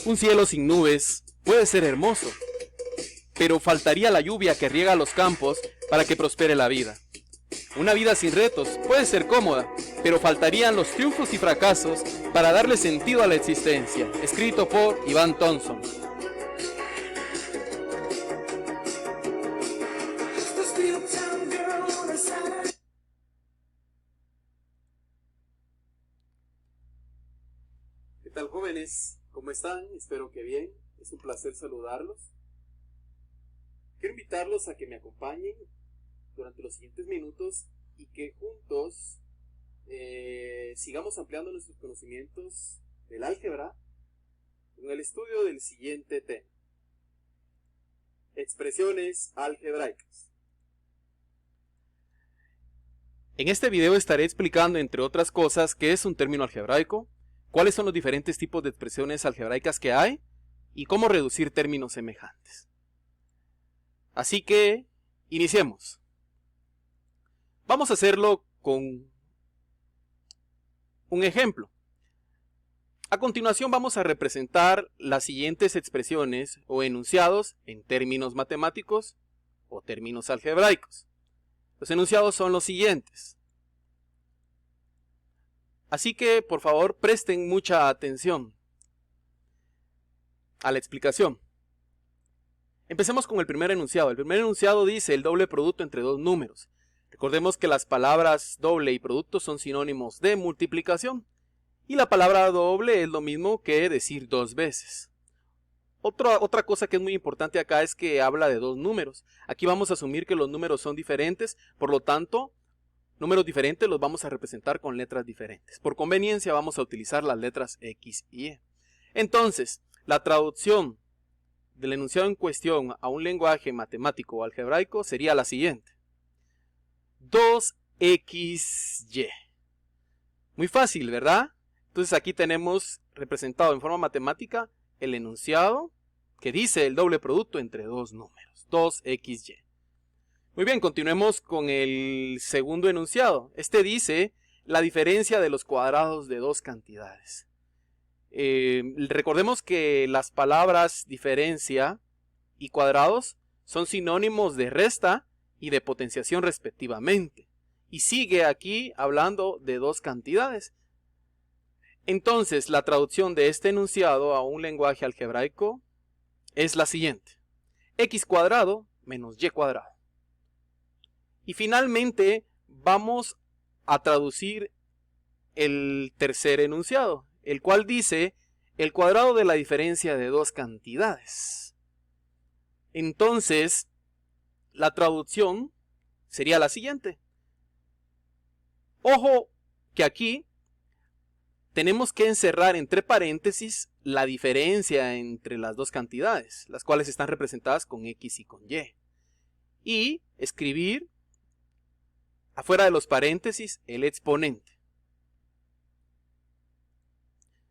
Un cielo sin nubes puede ser hermoso, pero faltaría la lluvia que riega los campos para que prospere la vida. Una vida sin retos puede ser cómoda, pero faltarían los triunfos y fracasos para darle sentido a la existencia. Escrito por Iván Thompson. ¿Qué tal, jóvenes? ¿Cómo están? Espero que bien. Es un placer saludarlos. Quiero invitarlos a que me acompañen durante los siguientes minutos y que juntos sigamos ampliando nuestros conocimientos del álgebra con el estudio del siguiente tema: expresiones algebraicas. En este video estaré explicando, entre otras cosas, qué es un término algebraico, cuáles son los diferentes tipos de expresiones algebraicas que hay y cómo reducir términos semejantes. Así que, iniciemos. Vamos a hacerlo con un ejemplo. A continuación vamos a representar las siguientes expresiones o enunciados en términos matemáticos o términos algebraicos. Los enunciados son los siguientes. Así que, por favor, presten mucha atención a la explicación. Empecemos con el primer enunciado. El primer enunciado dice el doble producto entre dos números. Recordemos que las palabras doble y producto son sinónimos de multiplicación. Y la palabra doble es lo mismo que decir dos veces. Otra cosa que es muy importante acá es que habla de dos números. Aquí vamos a asumir que los números son diferentes, por lo tanto, números diferentes los vamos a representar con letras diferentes. Por conveniencia vamos a utilizar las letras X y Y. Entonces, la traducción del enunciado en cuestión a un lenguaje matemático o algebraico sería la siguiente: 2xy. Muy fácil, ¿verdad? Entonces aquí tenemos representado en forma matemática el enunciado que dice el doble producto entre dos números, 2xy. Muy bien, continuemos con el segundo enunciado. Este dice la diferencia de los cuadrados de dos cantidades. Recordemos que las palabras diferencia y cuadrados son sinónimos de resta y de potenciación respectivamente. Y sigue aquí hablando de dos cantidades. Entonces, la traducción de este enunciado a un lenguaje algebraico es la siguiente: x cuadrado menos y cuadrado. Y finalmente vamos a traducir el tercer enunciado, el cual dice el cuadrado de la diferencia de dos cantidades. Entonces, la traducción sería la siguiente. Ojo que aquí tenemos que encerrar entre paréntesis la diferencia entre las dos cantidades, las cuales están representadas con X y con Y. Y escribir afuera de los paréntesis el exponente.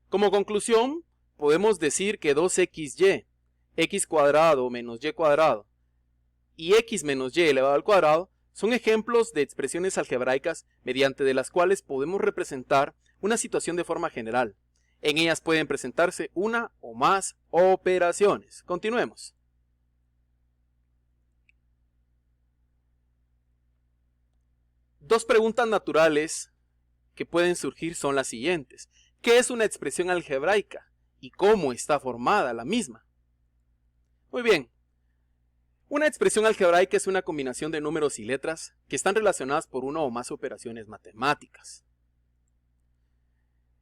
Como conclusión, podemos decir que 2xy, x cuadrado menos y cuadrado, y x menos y elevado al cuadrado son ejemplos de expresiones algebraicas mediante de las cuales podemos representar una situación de forma general. En ellas pueden presentarse una o más operaciones. Continuemos. Dos preguntas naturales que pueden surgir son las siguientes: ¿qué es una expresión algebraica y cómo está formada la misma? Muy bien. Una expresión algebraica es una combinación de números y letras que están relacionadas por una o más operaciones matemáticas.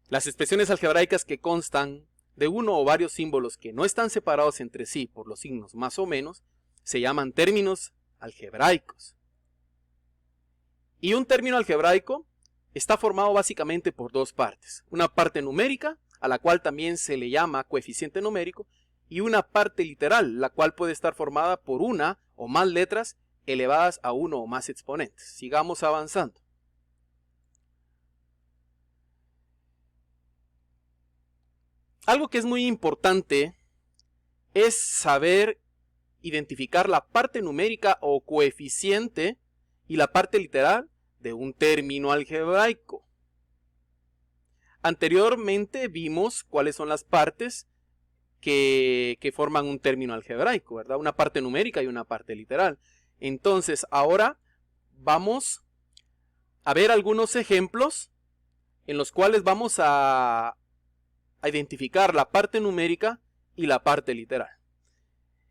Las expresiones algebraicas que constan de uno o varios símbolos que no están separados entre sí por los signos más o menos se llaman términos algebraicos. Y un término algebraico está formado básicamente por dos partes: una parte numérica, a la cual también se le llama coeficiente numérico, y una parte literal, la cual puede estar formada por una o más letras elevadas a uno o más exponentes. Sigamos avanzando. Algo que es muy importante es saber identificar la parte numérica o coeficiente y la parte literal de un término que forman un término algebraico, ¿verdad? Una parte numérica y una parte literal. Entonces, ahora vamos a ver algunos ejemplos en los cuales vamos a identificar la parte numérica y la parte literal.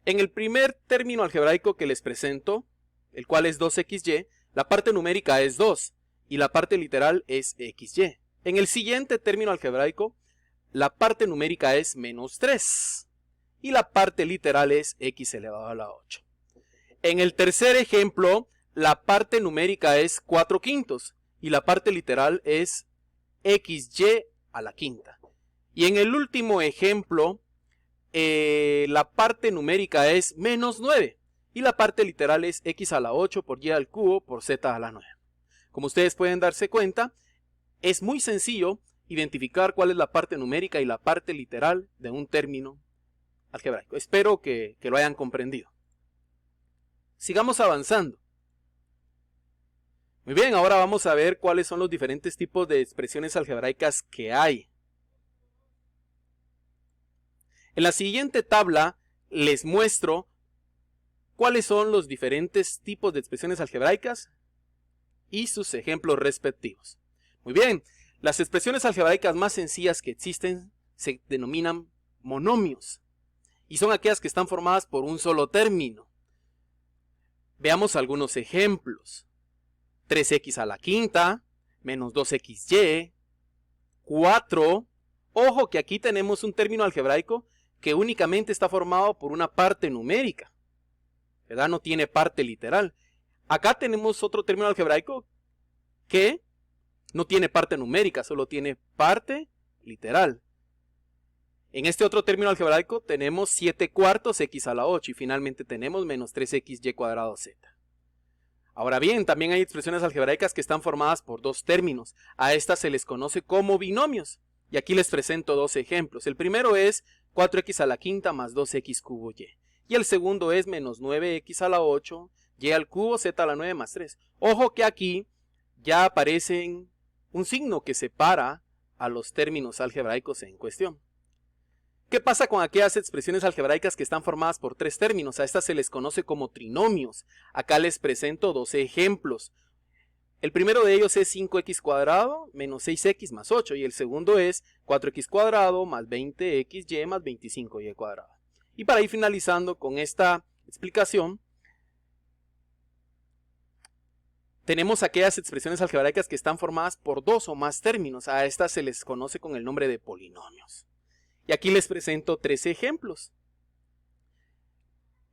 En el primer término algebraico que les presento, el cual es 2xy, la parte numérica es 2 y la parte literal es xy. En el siguiente término algebraico, la parte numérica es menos 3 y la parte literal es x elevado a la 8. En el tercer ejemplo, la parte numérica es 4/5 y la parte literal es xy a la quinta. Y en el último ejemplo, la parte numérica es menos 9 y la parte literal es x a la 8 por y al cubo por z a la 9. Como ustedes pueden darse cuenta, es muy sencillo identificar cuál es la parte numérica y la parte literal de un término algebraico. Espero que lo hayan comprendido. Sigamos avanzando. Muy bien, ahora vamos a ver cuáles son los diferentes tipos de expresiones algebraicas que hay. En la siguiente tabla les muestro cuáles son los diferentes tipos de expresiones algebraicas y sus ejemplos respectivos. Muy bien, las expresiones algebraicas más sencillas que existen se denominan monomios y son aquellas que están formadas por un solo término. Veamos algunos ejemplos. 3x a la quinta, menos 2xy, 4. Ojo que aquí tenemos un término algebraico que únicamente está formado por una parte numérica, ¿verdad? No tiene parte literal. Acá tenemos otro término algebraico que no tiene parte numérica, solo tiene parte literal. En este otro término algebraico tenemos 7/4 x a la 8 y finalmente tenemos menos 3xy cuadrado z. Ahora bien, también hay expresiones algebraicas que están formadas por dos términos. A estas se les conoce como binomios. Y aquí les presento dos ejemplos. El primero es 4x a la quinta más 2x cubo y. Y el segundo es menos 9x a la 8, y al cubo z a la 9 más 3. Ojo que aquí ya aparece un signo que separa a los términos algebraicos en cuestión. ¿Qué pasa con aquellas expresiones algebraicas que están formadas por tres términos? A estas se les conoce como trinomios. Acá les presento dos ejemplos. El primero de ellos es 5x cuadrado menos 6x más 8 y el segundo es 4x cuadrado más 20xy más 25y cuadrado. Y para ir finalizando con esta explicación, tenemos aquellas expresiones algebraicas que están formadas por dos o más términos. A estas se les conoce con el nombre de polinomios. Y aquí les presento tres ejemplos.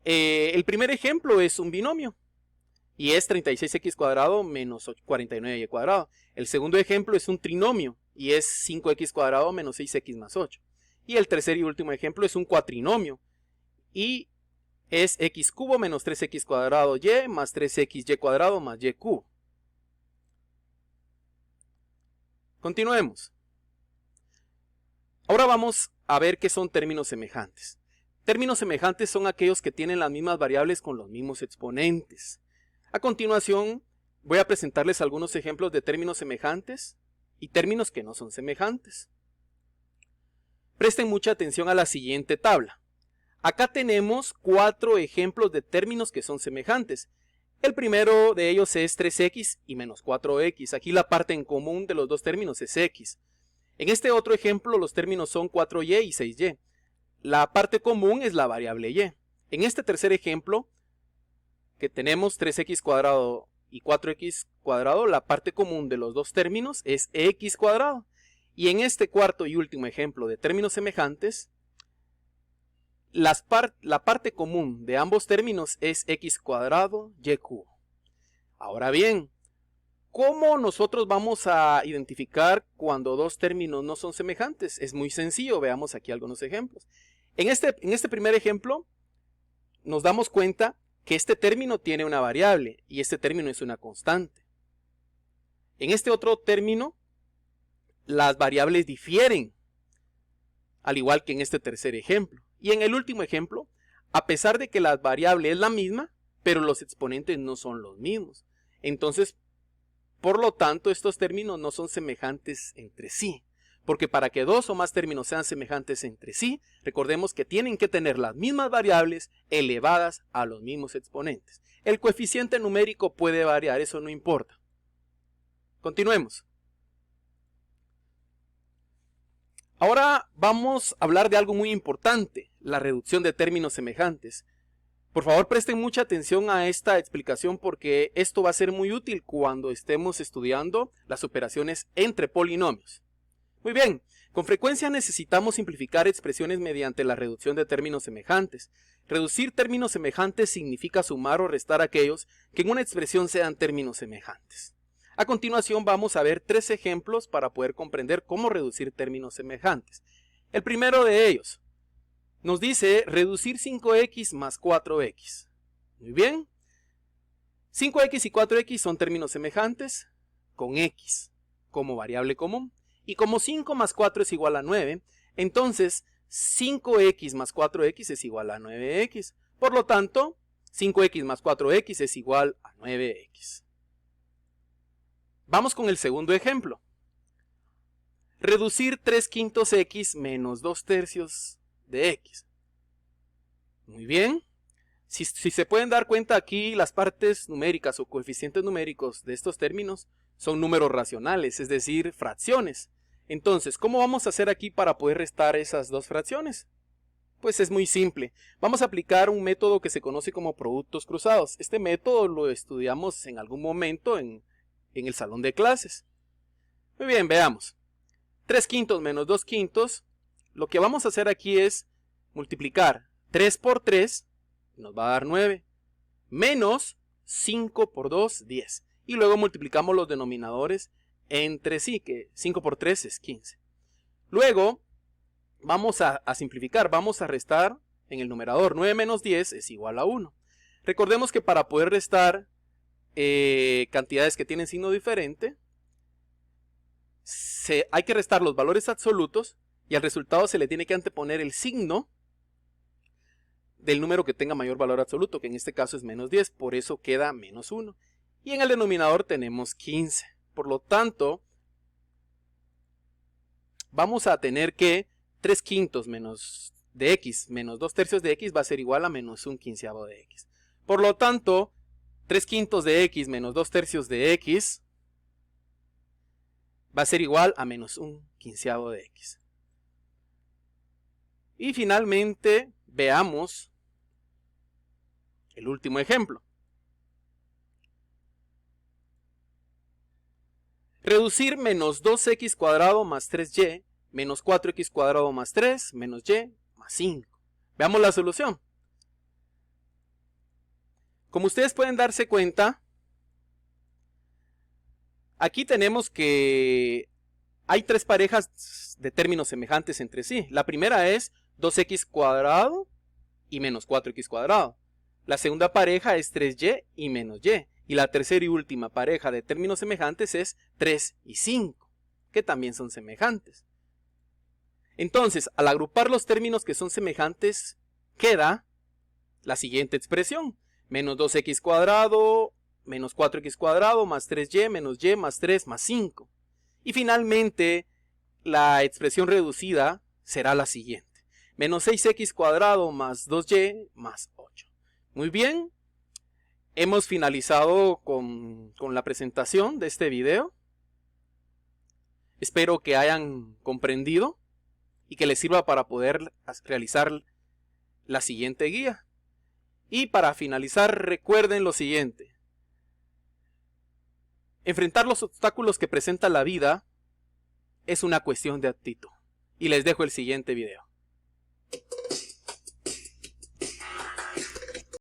El primer ejemplo es un binomio y es 36x cuadrado menos 49y cuadrado. El segundo ejemplo es un trinomio y es 5x cuadrado menos 6x más 8. Y el tercer y último ejemplo es un cuatrinomio y es x cubo menos 3x cuadrado y más 3xy cuadrado más y cubo. Continuemos. Ahora vamos a ver qué son términos semejantes. Términos semejantes son aquellos que tienen las mismas variables con los mismos exponentes. A continuación voy a presentarles algunos ejemplos de términos semejantes y términos que no son semejantes. Presten mucha atención a la siguiente tabla. Acá tenemos 4 ejemplos de términos que son semejantes. El primero de ellos es 3x y menos 4x. Aquí la parte en común de los dos términos es x. En este otro ejemplo los términos son 4y y 6y. La parte común es la variable y. En este tercer ejemplo, que tenemos 3x cuadrado y 4x cuadrado, la parte común de los dos términos es x cuadrado. Y en este cuarto y último ejemplo de términos semejantes, la parte común de ambos términos es x cuadrado y cubo. Ahora bien, ¿cómo nosotros vamos a identificar cuando dos términos no son semejantes? Es muy sencillo, veamos aquí algunos ejemplos. En este primer ejemplo, nos damos cuenta que este término tiene una variable y este término es una constante. En este otro término, las variables difieren, al igual que en este tercer ejemplo. Y en el último ejemplo, a pesar de que la variable es la misma, pero los exponentes no son los mismos. Entonces, por lo tanto, estos términos no son semejantes entre sí. porque para que dos o más términos sean semejantes entre sí, recordemos que tienen que tener las mismas variables elevadas a los mismos exponentes. El coeficiente numérico puede variar, eso no importa. Continuemos. Ahora vamos a hablar de algo muy importante, la reducción de términos semejantes. Por favor, presten mucha atención a esta explicación porque esto va a ser muy útil cuando estemos estudiando las operaciones entre polinomios. Muy bien, con frecuencia necesitamos simplificar expresiones mediante la reducción de términos semejantes. Reducir términos semejantes significa sumar o restar aquellos que en una expresión sean términos semejantes. A continuación vamos a ver 3 ejemplos para poder comprender cómo reducir términos semejantes. El primero de ellos nos dice reducir 5x más 4x. Muy bien. 5x y 4x son términos semejantes con x como variable común. Y como 5 más 4 es igual a 9, entonces 5x más 4x es igual a 9x. Por lo tanto, 5x más 4x es igual a 9x. Vamos con el segundo ejemplo. Reducir 3/5 x menos 2/3 de x. Muy bien. Si se pueden dar cuenta aquí, las partes numéricas o coeficientes numéricos de estos términos son números racionales, es decir, fracciones. Entonces, ¿cómo vamos a hacer aquí para poder restar esas dos fracciones? Pues es muy simple. Vamos a aplicar un método que se conoce como productos cruzados. Este método lo estudiamos en algún momento en el salón de clases. Muy bien, veamos. 3/5 menos 2/5. Lo que vamos a hacer aquí es multiplicar 3 por 3, nos va a dar 9, menos 5 por 2, 10. Y luego multiplicamos los denominadores entre sí, que 5 por 3 es 15. Luego vamos a simplificar, vamos a restar en el numerador. 9 menos 10 es igual a 1. Recordemos que para poder restar cantidades que tienen signo diferente, hay que restar los valores absolutos y al resultado se le tiene que anteponer el signo del número que tenga mayor valor absoluto, que en este caso es menos 10, por eso queda menos 1. Y en el denominador tenemos 15. Por lo tanto, vamos a tener que 3/5 menos de x menos 2/3 de x va a ser igual a menos 1/15 de x. Por lo tanto, 3/5 de x menos 2/3 de x va a ser igual a menos 1/15 de x. Y finalmente, veamos el último ejemplo. Reducir menos 2x cuadrado más 3y menos 4x cuadrado más 3 menos y más 5. Veamos la solución. Como ustedes pueden darse cuenta, aquí tenemos que hay 3 parejas de términos semejantes entre sí. La primera es 2x cuadrado y menos 4x cuadrado. La segunda pareja es 3y y menos y. Y la tercera y última pareja de términos semejantes es 3 y 5, que también son semejantes. Entonces, al agrupar los términos que son semejantes, queda la siguiente expresión. Menos 2x cuadrado, menos 4x cuadrado, más 3y, menos y, más 3, más 5. Y finalmente, la expresión reducida será la siguiente. Menos 6x cuadrado, más 2y, más 8. Muy bien. Hemos finalizado con la presentación de este video. Espero que hayan comprendido y que les sirva para poder realizar la siguiente guía. Y para finalizar, recuerden lo siguiente. Enfrentar los obstáculos que presenta la vida es una cuestión de actitud. Y les dejo el siguiente video.